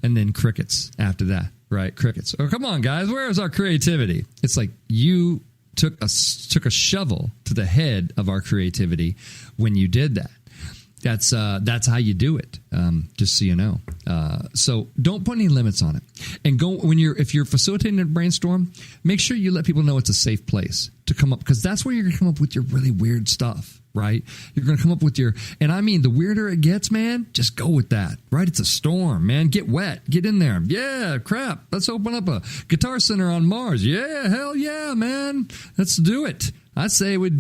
And then crickets after that, right? Crickets. Oh, come on, guys, where is our creativity? It's like you took a shovel to the head of our creativity when you did that. That's how you do it. Just so you know. So don't put any limits on it. And if you're facilitating a brainstorm, make sure you let people know it's a safe place to come up, because that's where you're going to come up with your really weird stuff, right? You're going to come up with and I mean, the weirder it gets, man, just go with that, right? It's a storm, man. Get wet. Get in there. Yeah, crap. Let's open up a Guitar Center on Mars. Yeah, hell yeah, man. Let's do it. I say we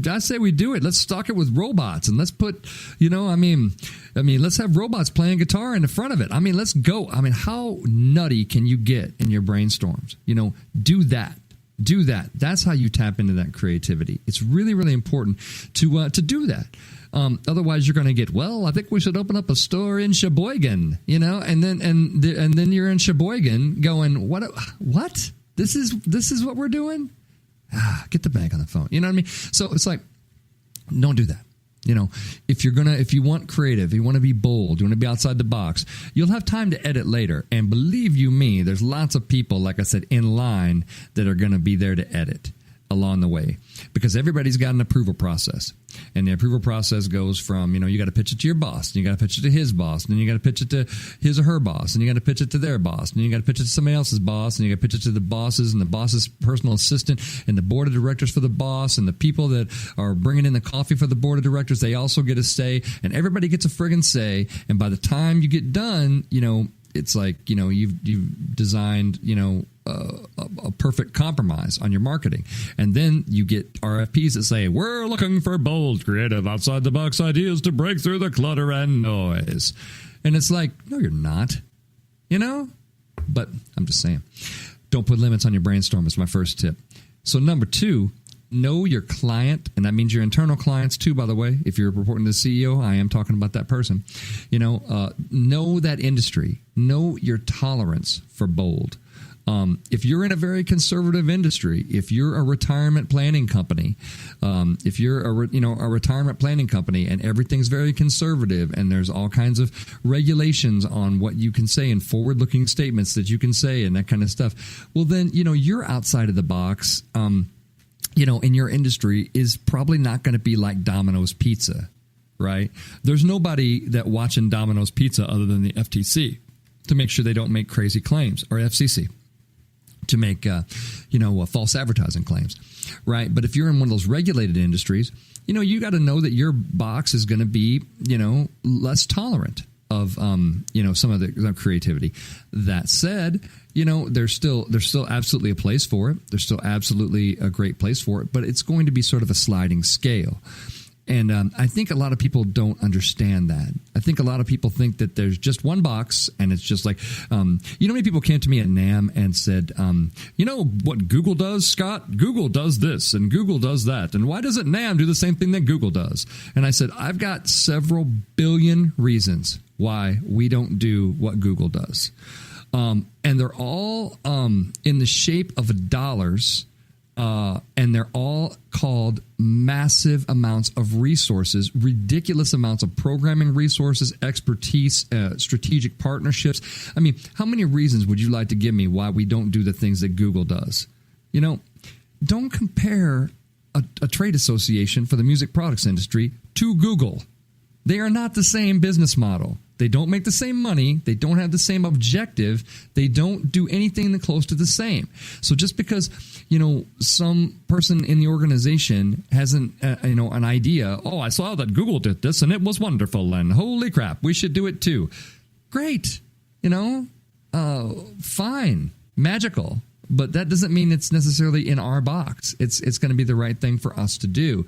do it. Let's stock it with robots, and let's put, let's have robots playing guitar in the front of it. I mean, let's go. I mean, how nutty can you get in your brainstorms? Do that. Do that. That's how you tap into that creativity. It's really, really important to do that. Otherwise, you're going to get, I think we should open up a store in Sheboygan, and then you're in Sheboygan going, what? This is what we're doing. Get the bank on the phone. You know what I mean? So it's like, don't do that. If you want creative, you want to be bold, you want to be outside the box, you'll have time to edit later. And believe you me, there's lots of people, like I said, in line that are going to be there to edit along the way, because everybody's got an approval process, and the approval process goes from, you got to pitch it to your boss, and you got to pitch it to his boss, and then you got to pitch it to his or her boss, and you got to pitch it to their boss, and then you got to pitch it to somebody else's boss, and you got to pitch it to the bosses and the boss's personal assistant and the board of directors for the boss, and the people that are bringing in the coffee for the board of directors, they also get a say, and everybody gets a friggin' say. And by the time you get done, it's like, you've designed, a perfect compromise on your marketing. And then you get RFPs that say, we're looking for bold, creative, outside the box ideas to break through the clutter and noise. And it's like, no, you're not, but I'm just saying, don't put limits on your brainstorm is my first tip. So number 2, know your client, and that means your internal clients too, by the way. If you're reporting to the CEO, I am talking about that person. Know that industry. Know your tolerance for bold. If you're in a very conservative industry, if you're a retirement planning company, if you're a retirement planning company and everything's very conservative and there's all kinds of regulations on what you can say and forward-looking statements that you can say and that kind of stuff, well then, you're outside of the box. In your industry is probably not going to be like Domino's Pizza, right? There's nobody that watching Domino's Pizza other than the FTC to make sure they don't make crazy claims, or FCC to make, false advertising claims, right? But if you're in one of those regulated industries, you got to know that your box is going to be, less tolerant of, some of the creativity. That said, there's still absolutely a place for it. There's still absolutely a great place for it, but it's going to be sort of a sliding scale. And I think a lot of people don't understand that. I think a lot of people think that there's just one box, and it's just like, how many people came to me at NAMM and said, what Google does, Scott? Google does this, and Google does that. And why doesn't NAMM do the same thing that Google does? And I said, I've got several billion reasons why we don't do what Google does. And they're all in the shape of dollars. And they're all called massive amounts of resources, ridiculous amounts of programming resources, expertise, strategic partnerships. I mean, how many reasons would you like to give me why we don't do the things that Google does? Don't compare a trade association for the music products industry to Google. They are not the same business model. They don't make the same money. They don't have the same objective. They don't do anything close to the same. So just because, some person in the organization has an idea, I saw that Google did this and it was wonderful and holy crap, we should do it too. Great. Fine. Magical. But that doesn't mean it's necessarily in our box. It's going to be the right thing for us to do.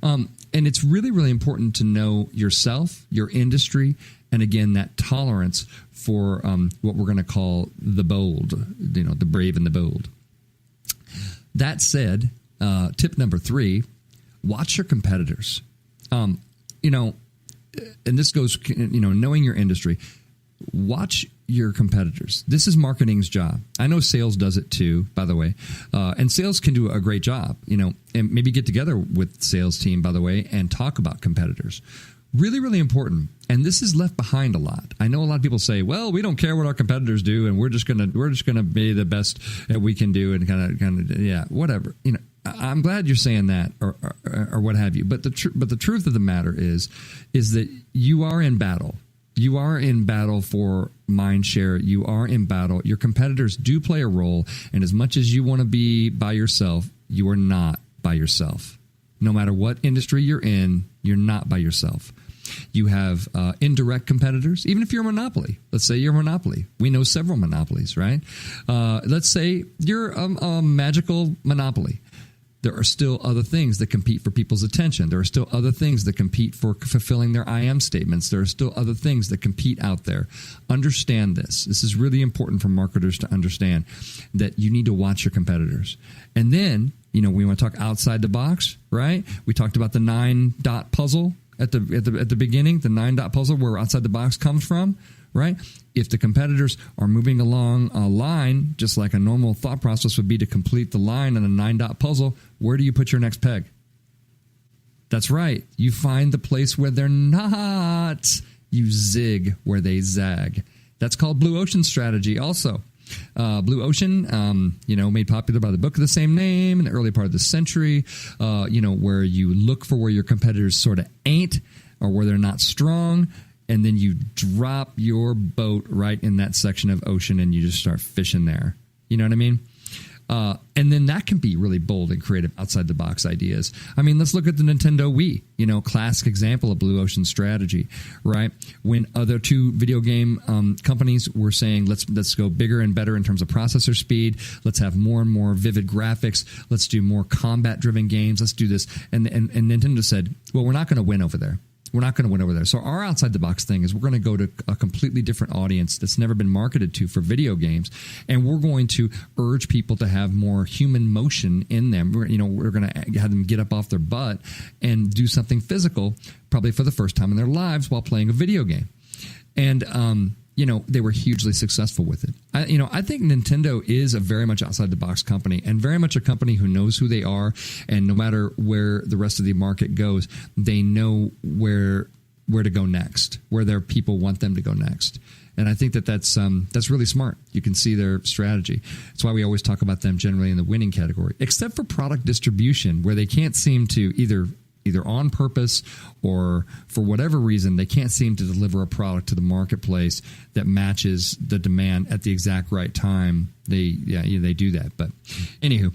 And it's really, really important to know yourself, your industry, and again, that tolerance for what we're going to call the bold, the brave and the bold. That said, tip number 3, watch your competitors. And this goes, knowing your industry. Watch your competitors. This is marketing's job. I know sales does it too, by the way. And sales can do a great job, and maybe get together with sales team, by the way, and talk about competitors. Really, really important. And this is left behind a lot. I know a lot of people say, well, we don't care what our competitors do, and we're just gonna be the best that we can do, and kind of, whatever. I'm glad you're saying that, or what have you. But the truth of the matter is that you are in battle. You are in battle for mind share. You are in battle. Your competitors do play a role. And as much as you want to be by yourself, you are not by yourself. No matter what industry you're in, you're not by yourself. You have indirect competitors, even if you're a monopoly. Let's say you're a monopoly. We know several monopolies, right? Let's say you're a magical monopoly. There are still other things that compete for people's attention. There are still other things that compete for fulfilling their I am statements. There are still other things that compete out there. Understand this. This is really important for marketers to understand, that you need to watch your competitors. And then, we want to talk outside the box, right? We talked about the 9-dot puzzle at the beginning, the 9-dot puzzle, where outside the box comes from, right? If the competitors are moving along a line, just like a normal thought process would be to complete the line on a 9-dot puzzle, where do you put your next peg? That's right. You find the place where they're not. You zig where they zag. That's called blue ocean strategy also. Blue Ocean, made popular by the book of the same name in the early part of the century, where you look for where your competitors sort of ain't or where they're not strong, and then you drop your boat right in that section of ocean and you just start fishing there. You know what I mean? And then that can be really bold and creative outside-the-box ideas. I mean, let's look at the Nintendo Wii, classic example of blue ocean strategy, right? When other two video game companies were saying, let's go bigger and better in terms of processor speed. Let's have more and more vivid graphics. Let's do more combat-driven games. Let's do this. And Nintendo said, well, we're not going to win over there. We're not going to win over there. So our outside-the-box thing is we're going to go to a completely different audience that's never been marketed to for video games, and we're going to urge people to have more human motion in them. We're going to have them get up off their butt and do something physical, probably for the first time in their lives while playing a video game. And they were hugely successful with it. I think Nintendo is a very much outside-the-box company and very much a company who knows who they are, and no matter where the rest of the market goes, they know where to go next, where their people want them to go next. And I think that's really smart. You can see their strategy. That's why we always talk about them generally in the winning category, except for product distribution, where they can't seem to either on purpose or for whatever reason, they can't seem to deliver a product to the marketplace that matches the demand at the exact right time. They do that. But anywho,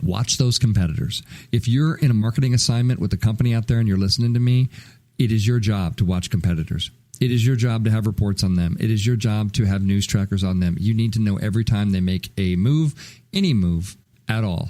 watch those competitors. If you're in a marketing assignment with a company out there and you're listening to me, it is your job to watch competitors. It is your job to have reports on them. It is your job to have news trackers on them. You need to know every time they make a move, any move at all.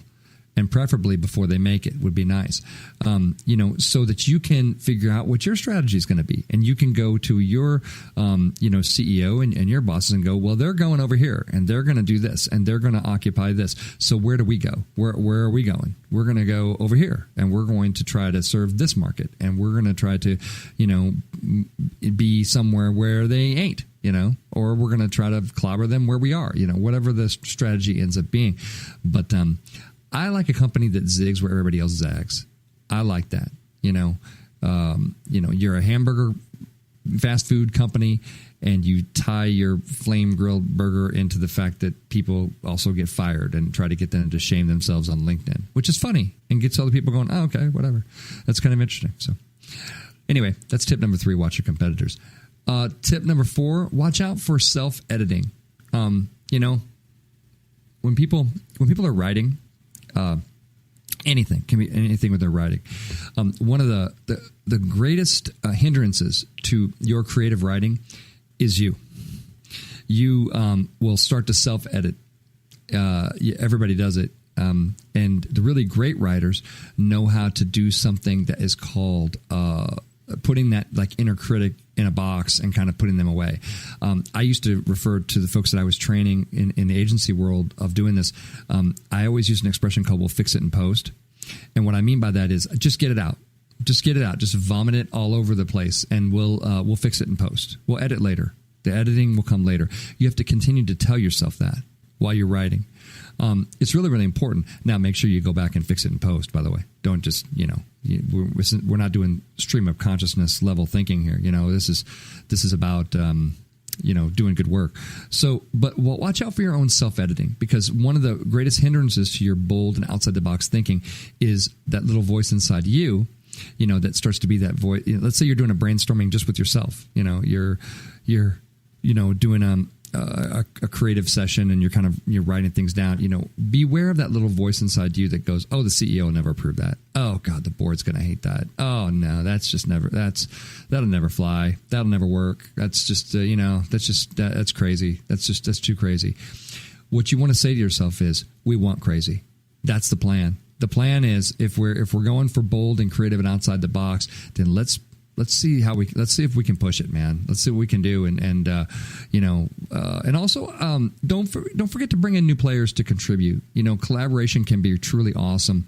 And preferably before they make it would be nice, so that you can figure out what your strategy is going to be. And you can go to your, CEO and your bosses and go, well, they're going over here and they're going to do this and they're going to occupy this. So where do we go? Where are we going? We're going to go over here and we're going to try to serve this market. And we're going to try to, be somewhere where they ain't. Or we're going to try to clobber them where we are, whatever the strategy ends up being. But, I like a company that zigs where everybody else zags. I like that. You're a hamburger fast food company and you tie your flame grilled burger into the fact that people also get fired and try to get them to shame themselves on LinkedIn, which is funny and gets other people going, oh, okay, whatever. That's kind of interesting. So anyway, that's tip number 3, watch your competitors. Tip number 4, watch out for self-editing. When people are writing, anything can be anything with their writing. One of the greatest hindrances to your creative writing is you. You will start to self-edit. Everybody does it. And the really great writers know how to do something that is called putting that like inner critic in a box and kind of putting them away. I used to refer to the folks that I was training in the agency world of doing this. I always use an expression called "we'll fix it in post." And what I mean by that is just get it out. Just get it out. Just vomit it all over the place and we'll fix it in post. We'll edit later. The editing will come later. You have to continue to tell yourself that while you're writing. It's really, really important. Now, make sure you go back and fix it in post, by the way. Don't just, we're not doing stream of consciousness level thinking here. This is about, doing good work. So, but watch out for your own self-editing, because one of the greatest hindrances to your bold and outside the box thinking is that little voice inside you, that starts to be that voice. Let's say you're doing a brainstorming just with yourself. You're doing a creative session and you're writing things down. Beware of that little voice inside you that goes, oh, the CEO will never approve that. Oh God, the board's going to hate that. Oh no, that'll never fly. That'll never work. That's just, that's crazy. That's too crazy. What you want to say to yourself is, we want crazy. That's the plan. The plan is if we're going for bold and creative and outside the box, then let's see if we can push it, man. Let's see what we can do, and also don't forget to bring in new players to contribute. Collaboration can be truly awesome.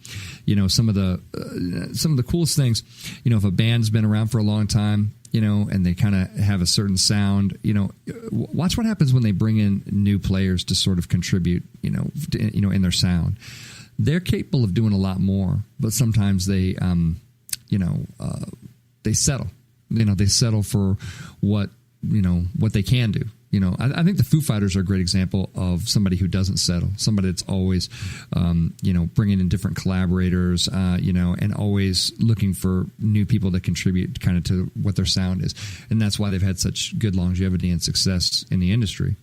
Some of the coolest things. If a band's been around for a long time, and they kind of have a certain sound, watch what happens when they bring in new players to sort of contribute, in their sound. They're capable of doing a lot more, but sometimes they settle. They settle for what they can do. I think the Foo Fighters are a great example of somebody who doesn't settle, somebody that's always, bringing in different collaborators, and always looking for new people to contribute kind of to what their sound is. And that's why they've had such good longevity and success in the industry.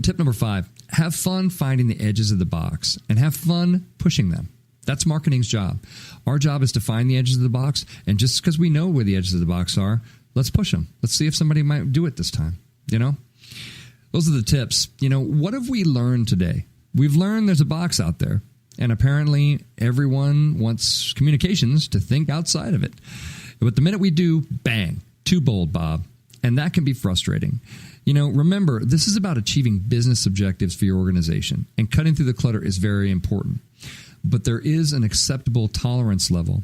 Tip number 5, have fun finding the edges of the box and have fun pushing them. That's marketing's job. Our job is to find the edges of the box, and just because we know where the edges of the box are, let's push them. Let's see if somebody might do it this time. Those are the tips. What have we learned today? We've learned there's a box out there, and apparently everyone wants communications to think outside of it. But the minute we do, bang, too bold, Bob. And that can be frustrating. Remember, this is about achieving business objectives for your organization, and cutting through the clutter is very important. But there is an acceptable tolerance level.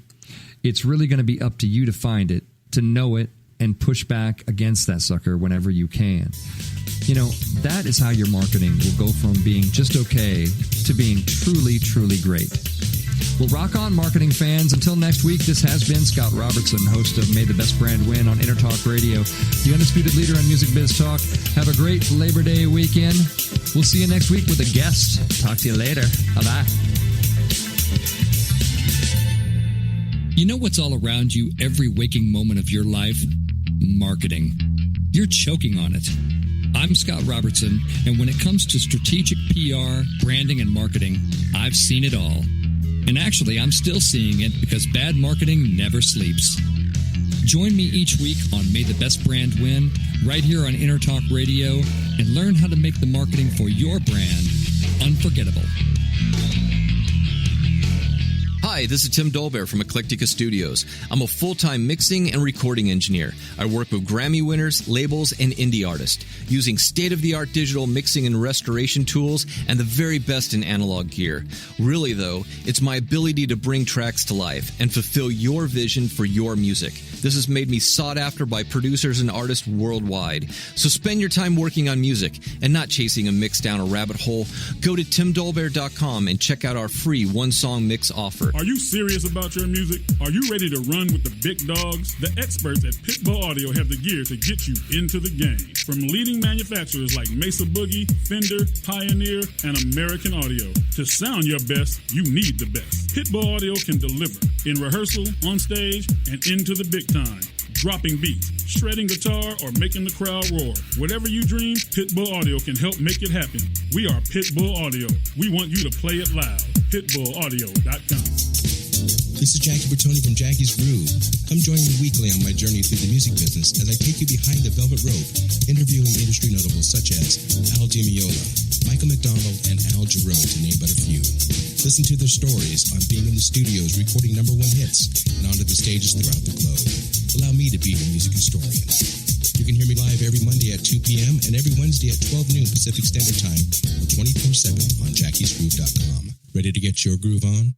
It's really going to be up to you to find it, to know it, and push back against that sucker whenever you can. That is how your marketing will go from being just okay to being truly, truly great. Well, rock on, marketing fans. Until next week, this has been Scott Robertson, host of May the Best Brand Win on Intertalk Radio, the undisputed leader in music biz talk. Have a great Labor Day weekend. We'll see you next week with a guest. Talk to you later. Bye-bye. You know what's all around you every waking moment of your life? Marketing. You're choking on it. I'm Scott Robertson, and when it comes to strategic PR, branding, and marketing, I've seen it all. And actually, I'm still seeing it because bad marketing never sleeps. Join me each week on May the Best Brand Win, right here on Intertalk Radio, and learn how to make the marketing for your brand unforgettable. Hi, this is Tim Dolbear from Eclectica Studios. I'm a full-time mixing and recording engineer. I work with Grammy winners, labels, and indie artists, using state-of-the-art digital mixing and restoration tools and the very best in analog gear. Really, though, it's my ability to bring tracks to life and fulfill your vision for your music. This has made me sought after by producers and artists worldwide. So spend your time working on music and not chasing a mix down a rabbit hole. Go to timdolbear.com and check out our free one-song mix offer. Are you serious about your music? Are you ready to run with the big dogs? The experts at Pitbull Audio have the gear to get you into the game. From leading manufacturers like Mesa Boogie, Fender, Pioneer, and American Audio. To sound your best, you need the best. Pitbull Audio can deliver in rehearsal, on stage, and into the big time. Dropping beats, shredding guitar, or making the crowd roar. Whatever you dream, Pitbull Audio can help make it happen. We are Pitbull Audio. We want you to play it loud. PitbullAudio.com. This is Jackie Bertoni from Jackie's Groove. Come join me weekly on my journey through the music business as I take you behind the velvet rope, interviewing industry notables such as Al DiMeola, Michael McDonald, and Al Jarreau, to name but a few. Listen to their stories on being in the studios recording #1 hits and onto the stages throughout the globe. Allow me to be your music historian. You can hear me live every Monday at 2 p.m. and every Wednesday at 12 noon Pacific Standard Time or 24/7 on jackiesgroove.com. Ready to get your groove on?